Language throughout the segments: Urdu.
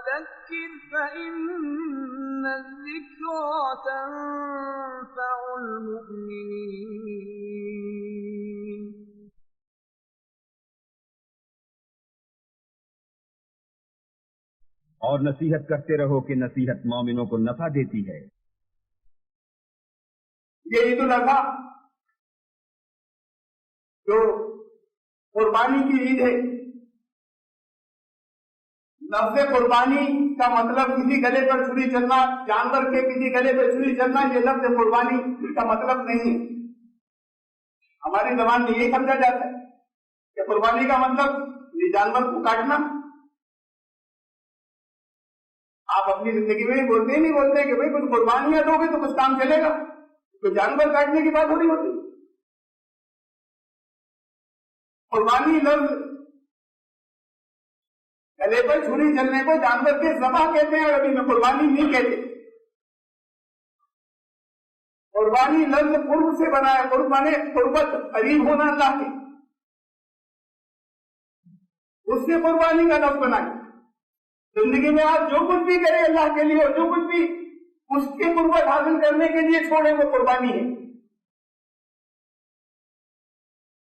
فذكر فإن الذكرى تنفع المؤمنين. اور نصیحت کرتے رہو کہ نصیحت مومنوں کو نفع دیتی ہے. یہ عید الاضحیٰ جو قربانی کی عید ہے، لفظ قربانی کا مطلب کسی گلے پر چھری چلنا، جانور کے کسی گلے پر چھری چلنا، یہ لفظ قربانی کا مطلب نہیں ہے. ہماری زبان میں یہی سمجھا جاتا ہے کہ قربانی کا مطلب یہ جانور کو کاٹنا. آپ اپنی زندگی میں نہیں بولتے کہ بھائی کچھ قربانیاں دو گے تو کچھ کام چلے گا، تو جانور کاٹنے کی بات ہو رہی ہوتی. قربانی لفظ گلے پر چھری چلنے کو جانور کے ذبح کہتے ہیں، اور ابھی میں قربانی نہیں کہتے. قربانی لفظ قرب سے بنا ہے. قرب مانے قربت، قریب ہونا اللہ کے، اس سے قربانی کا لفظ بنا ہے. زندگی میں آپ جو کچھ بھی کریں اللہ کے لیے، اور جو کچھ بھی اس کے قربت حاصل کرنے کے لیے چھوڑیں، وہ قربانی ہے.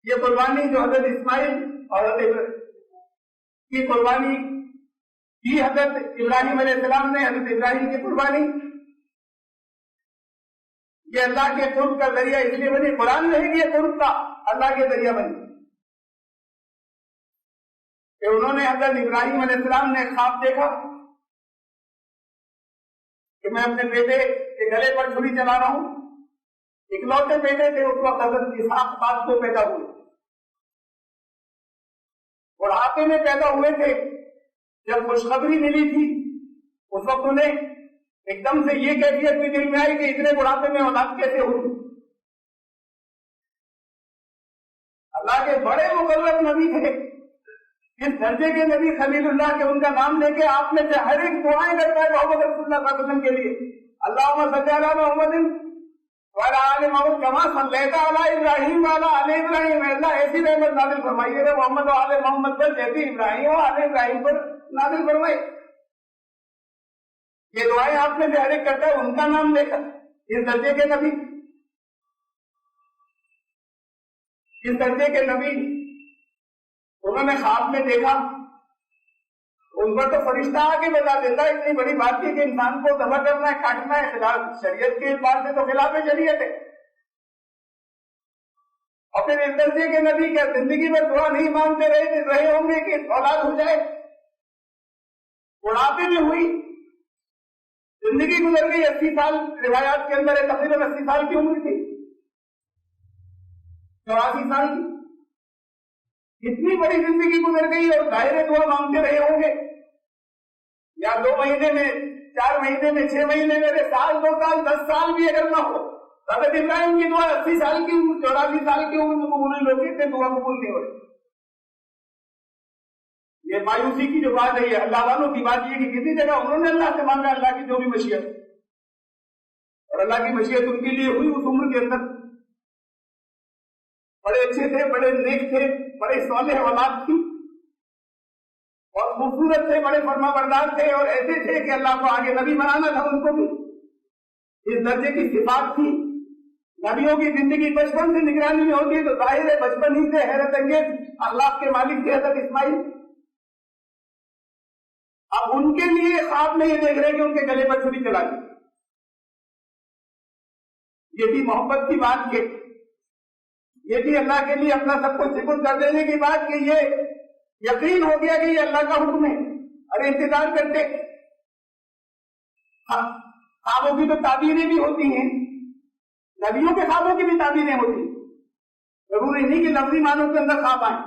یہ قربانی جو حضرت اسماعیل اور حضرت کی قربانی کی، حضرت ابراہیم علیہ السلام نے حضرت ابراہیم کی قربانی، یہ اللہ کے قرب کا ذریعہ اس لیے بنی. قرآن میں ہے کہ یہ قرب کا اللہ کے ذریعہ بنی کہ انہوں نے حضرت ابراہیم علیہ السلام نے خواب دیکھا کہ میں اپنے بیٹے کے گلے پر چھری چلا رہا ہوں. اکلوتے بیٹے تھے اس وقت حضرت اسحاق بعد کو پیدا ہوئے، بڑھاپے میں پیدا ہوئے تھے. جب خوشخبری ملی تھی اس وقت انہیں ایک دم سے یہ کیفیت بھی دل میں آئی کہ اتنے بڑھاپے میں اولاد کیسے ہوئی. اللہ کے بڑے مقرب نبی تھے، اس درجے کے نبی خلیل اللہ کے ان کا نام لے کے آپ میں سے ہر ایک دعائیں کرتا ہے محمد رسول اللہ صلی اللہ علیہ وسلم کے لیے. اللہم صلی علی محمد وعلی آل محمد کما صلیت علی ابراہیم وعلی آل ابراہیم. اللہ ایسی رحمت نازل فرمائیے گا محمد و آل محمد پر جیسی ابراہیم و آل ابراہیم پر نازل فرمائی. یہ دعائیں آپ میں سے ہر ایک کرتا ہے ان کا نام لے کر. اس درجے کے نبی، اس درجے کے نبی انہوں نے خواب میں دیکھا. ان پر تو فرشتہ آگے بتا دیتا ہے اتنی بڑی بات ہے کہ انسان کو ذبح کرنا ہے، کاٹنا ہے، خلاف شریعت کے اعتبار سے تو خلاف شریعت ہے. اور پھر اس درجے کے نبی کیا زندگی میں دعا نہیں مانگتے رہے ہوں گے کہ اولاد ہو جائے. بڑھاپے میں ہوئی، زندگی گزر گئی 80 سال. روایات کے اندر تقریباً 80 سال کی عمر تھی، 84 سال کی. اتنی بڑی زندگی گزر گئی اور ظاہر دعا مانگتے رہے ہوں گے، یا 2 مہینے میں، 4 مہینے میں، 6 مہینے میں، سال 2 سال 10 سال بھی اگر نہ ہو. حضرت ابراہیم کی دعا 80 سال کی عمر، 84 سال کی عمر میں قبول نہیں ہوتی تھے، دعا قبول نہیں ہو رہی. یہ مایوسی کی جو بات ہے، یہ اللہ والوں کی بات یہ کہ کسی جگہ انہوں نے اللہ سے مانگا اللہ کی جو بھی مشیت، اور اللہ کی مشیت ان کے لیے ہوئی اس عمر کے اندر. بڑے اچھے تھے، بڑے نیک تھے، بڑے صالح اولاد تھی، اور خوبصورت تھے، بڑے فرما بردار تھے، اور ایسے تھے کہ اللہ کو آگے نبی بنانا تھا ان کو بھی. اس درجے کی صفات تھی. نبیوں کی زندگی بچپن سے نگرانی میں ہوتی ہے تو ظاہر ہے بچپن ہی سے حیرت انگیز اللہ کے مالک تھے حضرت اسماعیل. اب ان کے لیے خواب میں یہ دیکھ رہے کہ ان کے گلے پر چھری چلا دی. یہ بھی محبت کی بات کہ یہ بھی اللہ کے لیے اپنا سب کچھ سپرد کر دینے کی بات کہ یہ یقین ہو گیا کہ یہ اللہ کا حکم ہے. ارے انتظار کرتے، خوابوں کی تو تعبیریں بھی ہوتی ہیں، نبیوں کے خوابوں کی بھی تعبیریں ہوتی ہیں. ضروری نہیں کہ لفظی معنوں کے اندر خواب آئیں.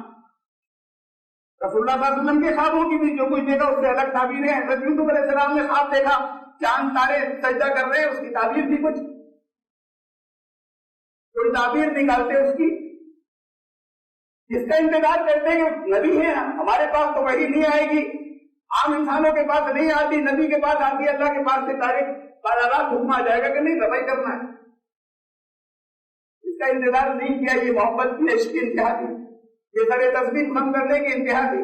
رسول اللہ صلی اللہ علیہ وسلم کے خوابوں کی بھی جو کچھ دیکھا اس سے الگ تعبیریں ہیں. حضرت یوسف علیہ السلام نے خواب دیکھا چاند تارے سجدہ کر رہے ہیں، اس کی تعبیر تھی کچھ، کوئی تعبیر نکالتے اس کی، جس کا انتظار کرتے ہیں کہ نبی ہے ہمارے پاس تو وہی نہیں آئے گی، عام انسانوں کے پاس نہیں آتی، نبی کے پاس آتی ہے، اللہ کے پاس سے تاریخ بارہ حکم آ جائے گا کہ نہیں دفاعی کرنا ہے. اس کا انتظار نہیں کیا. یہ محبت کی عشق کی انتہا تھی، یہ سر تصویر بند کرنے کی انتہا تھی.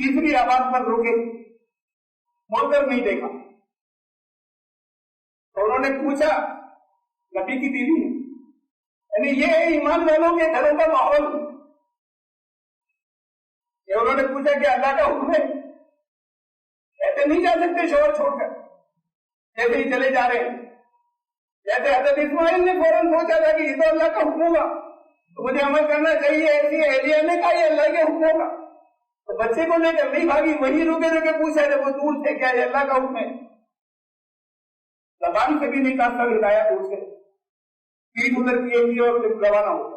تیسری آواز پر روکے, مڑ کر نہیں دیکھا. تو انہوں نے پوچھا نبی کی بیوی نے, یعنی یہ ایمان والوں کے گھروں کا ماحول. انہوں نے پوچھا کہ اللہ کا حکم ہے, ایسے نہیں جا سکتے شوہر چھوڑ کر, ایسے ہی چلے جا رہے ہیں. جیسے حضرت اسماعیل نے فوراً سوچا تھا کہ یہ تو اللہ کا حکم ہوگا تو مجھے عمل کرنا چاہیے, ایسی اہلیہ نے کہا یہ اللہ کے حکم ہوگا, تو بچے کو لے کر نہیں بھاگی, وہی روکے روکے پوچھا جب وہ دور سے, کیا یہ اللہ کا حکم ہے؟ زبان سے بھی نہیں کہا, سب ہلایا دور سے, پیٹ ادھر کیے ہوئی اور روانہ ہوتا.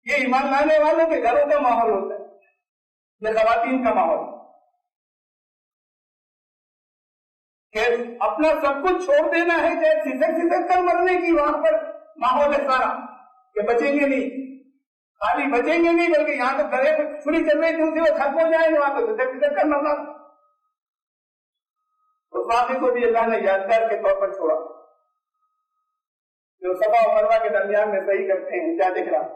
یہ ایمان لانے والوں کے گھروں کا ماحول ہوتا ہے, یہ خواتین کا ماحول. اپنا سب کچھ چھوڑ دینا ہے, چاہے سسک کر مرنے کی, وہاں پر ماحول ہے سارا کہ بچیں گے نہیں, خالی بچیں گے نہیں بلکہ یہاں تو گلے پہ چھری چل رہی تھی اسے وہ ختم ہو جائے گا, وہاں پہ سسک کر مرنا. اس واقعے کو بھی اللہ نے یادگار کے طور پر چھوڑا. جو صفا و مروہ کے درمیان میں صحیح کرتے ہیں, کیا دکھ رہا.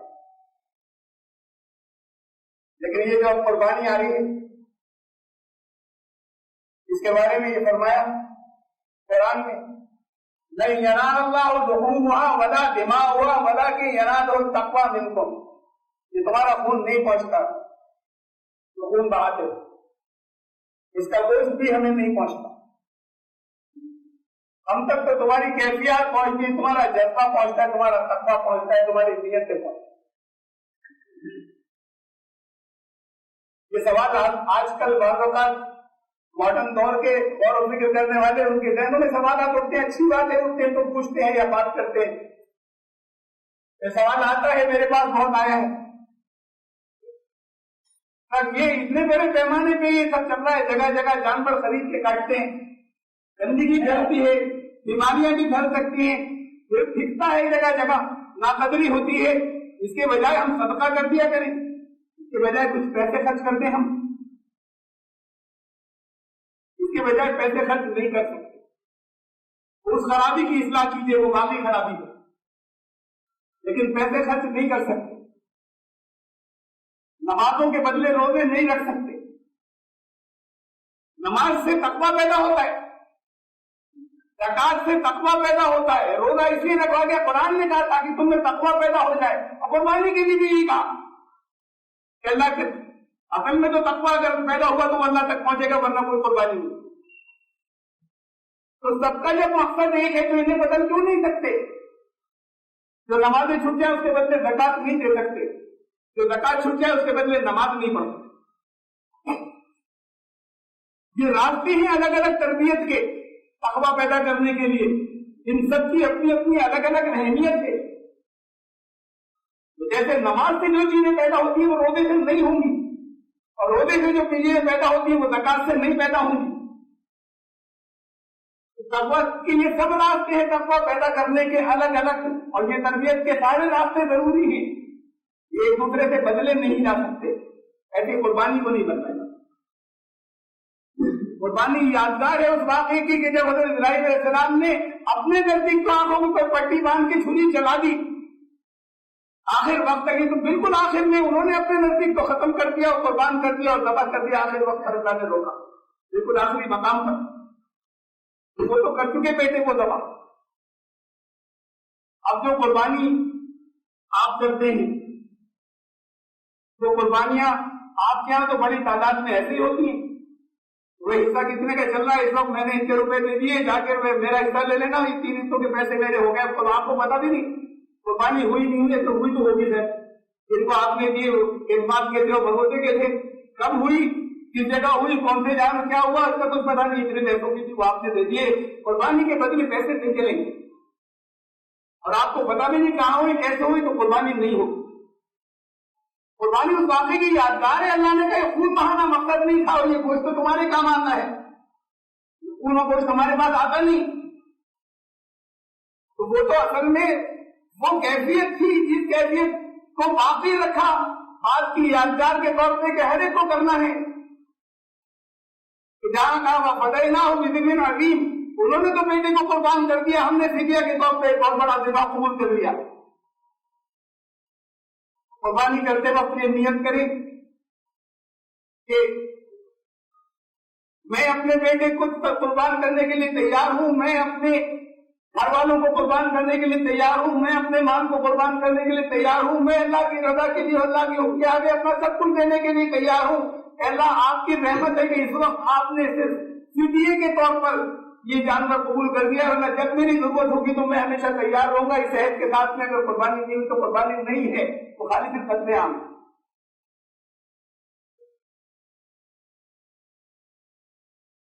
لیکن یہ جو اب قربانی آ رہی ہے, اس کے بارے میں یہ فرمایا قرآن میں, نہیں ینال اللہ لحومها ولا دماؤها ولکن ینالہ التقوی منکم, یہ تمہارا خون نہیں پہنچتا, تو خون بہاتے ہو, اس کا گوشت بھی ہمیں نہیں پہنچتا, ہم تک تو تمہاری کیفیات پہنچتی ہے, تمہارا جذبہ پہنچتا ہے, تمہارا تقویٰ پہنچتا ہے, تمہاری نیت سے پہنچتا ہے. یہ سوال آج کل بعض اوقات ماڈرن دور کے غور و فکر کرنے والے, ان کے ذہنوں میں سوالات اٹھتے ہیں, اچھی باتیں اٹھتے ہیں تو پوچھتے ہیں یا بات کرتے ہیں. یہ سوال آتا ہے, میرے پاس بہت آیا ہے, اب یہ اتنے بڑے پیمانے پہ یہ سب چل رہا ہے, جگہ جگہ جانور خرید کے کاٹتے ہیں, گندگی پھیلتی ہے, بیماریاں بھی پھیل سکتی ہیں, پھر پھینکتا ہے جگہ جگہ, ناقدری ہوتی ہے. اس کے بجائے ہم صدقہ کر دیا کریں, اس کے بجائے کچھ پیسے خرچ کر دیں, ہم اس کے بجائے پیسے خرچ نہیں کر سکتے. اس خرابی کی اصلاح کیجیے, وہ واقعی خرابی ہے, لیکن پیسے خرچ نہیں کر سکتے. نمازوں کے بدلے روزے نہیں رکھ سکتے. نماز سے تقویٰ پیدا ہوتا ہے, زکات سے تقویٰ پیدا ہوتا ہے. روزہ اس لیے رکھا گیا, قرآن نے کہا تاکہ تم میں تقویٰ پیدا ہو جائے. اور قربانی کے لیے بھی یہی کہا کہ اللہ کے اصل میں تو تقویٰ اگر پیدا ہوا تو اللہ تک پہنچے گا, ورنہ کوئی قربانی نہیں. تو سب کا جب مقصد ایک ہے تو انہیں بدل کیوں نہیں سکتے؟ جو نمازیں چھوٹ جائے اس کے بدلے زکات نہیں دے سکتے, جو زکات چھوٹ جائے اس کے بدلے نماز نہیں پڑھ سکتے. یہ راستے ہیں الگ الگ تربیت کے, تقویٰ پیدا کرنے کے لیے. ان سب کی اپنی اپنی الگ الگ اہمیت ہے. جیسے نماز سے جو چیزیں پیدا ہوتی ہیں وہ روزے سے نہیں ہوں گی, اور روزے سے جو چیزیں پیدا ہوتی ہیں وہ زکات سے نہیں پیدا ہوں گی. تقویٰ کے یہ سب راستے ہیں تقویٰ پیدا کرنے کے الگ الگ, اور یہ تربیت کے سارے راستے ضروری ہیں. یہ ایک دوسرے سے بدلے نہیں جا سکتے. ایسی قربانی کو نہیں بدلا جا سکتا. قربانی یادگار ہے اس واقعے کی کہ جب حضرت ابراہیم علیہ السلام نے اپنے نزدیک تو آنکھوں میں کوئی پٹی باندھ کے چھری چلا دی, آخر وقت تک, تو بالکل آخر میں انہوں نے اپنے نزدیک تو ختم کر دیا اور قربان کر دیا اور ذبح کر دیا. آخر وقت پر اللہ نے روکا, بالکل آخری مقام پر. وہ تو کر چکے بیٹے کو ذبح. اب جو قربانی آپ کرتے ہیں, جو قربانیاں آپ کے یہاں تو بڑی تعداد میں ایسی ہوتی ہیں, وہ حصہ کتنے کا چل رہا ہے, اس وقت میں نے اتنے روپے دے دیے, جا کے میرا حصہ لے لینا, یہ 3 حصوں کے پیسے میرے ہو گئے. تو آپ کو پتا بھی نہیں قربانی ہوئی نہیں ہوئی, تو ہوئی تو ہوگی سر. جن کو آپ نے دیے اعتماد کے تھے, بھگوتے کے تھے, کب ہوئی, کس جگہ ہوئی, کون سے جگہ میں کیا ہوا, اس کا کچھ پتا نہیں. اتنے پیسوں کی تھی وہ آپ نے دے دیے. قربانی کے بدلے پیسے نہیں چلیں گے, اور آپ کو پتا بھی نہیں کہاں ہوئی, کیسے ہوئی, تو قربانی نہیں ہوگی. قربانی اس واقعے کی یادگار ہے. اللہ نے کہا خون بہانا مقصد نہیں تھا, اور یہ گوشت تو تمہارے کام آتا ہے, خون و گوشت ہمارے پاس آتا نہیں. تو وہ تو اصل میں وہ کیفیت تھی جس کیفیت کو باقی رکھا آج کی یادگار کے طور پہ کہ ہر ایک کو کرنا ہے. جہاں کہا وہ فدینا ہو بذبح عظیم, انہوں نے تو بیٹے کو قربان کر دیا, ہم نے فدیہ کے طور پہ ایک بہت بڑا ذبح قبول کر لیا. قربانی کرتے وقت یہ نیت کریں کہ میں اپنے بیٹے کو قربان کرنے کے لیے تیار ہوں، میں اپنے گھر والوں کو قربان کرنے کے لیے تیار ہوں، میں اپنے مال کو قربان کرنے کے لیے تیار ہوں، میں اللہ کی رضا کے لیے اللہ کے حکم کے آگے اپنا سب کچھ دینے کے لیے تیار ہوں۔ اللہ آپ کی رحمت ہے کہ اس وقت آپ نے صرف فدیے کے طور پر یہ جانور قبول کر دیا، ورنہ جب میری ضرورت ہوگی تو میں ہمیشہ تیار رہوں گا۔ اس عہد کے ساتھ میں اگر قربانی نہیں ہوئی تو قربانی نہیں ہے، تو خالی صرف قتل عام۔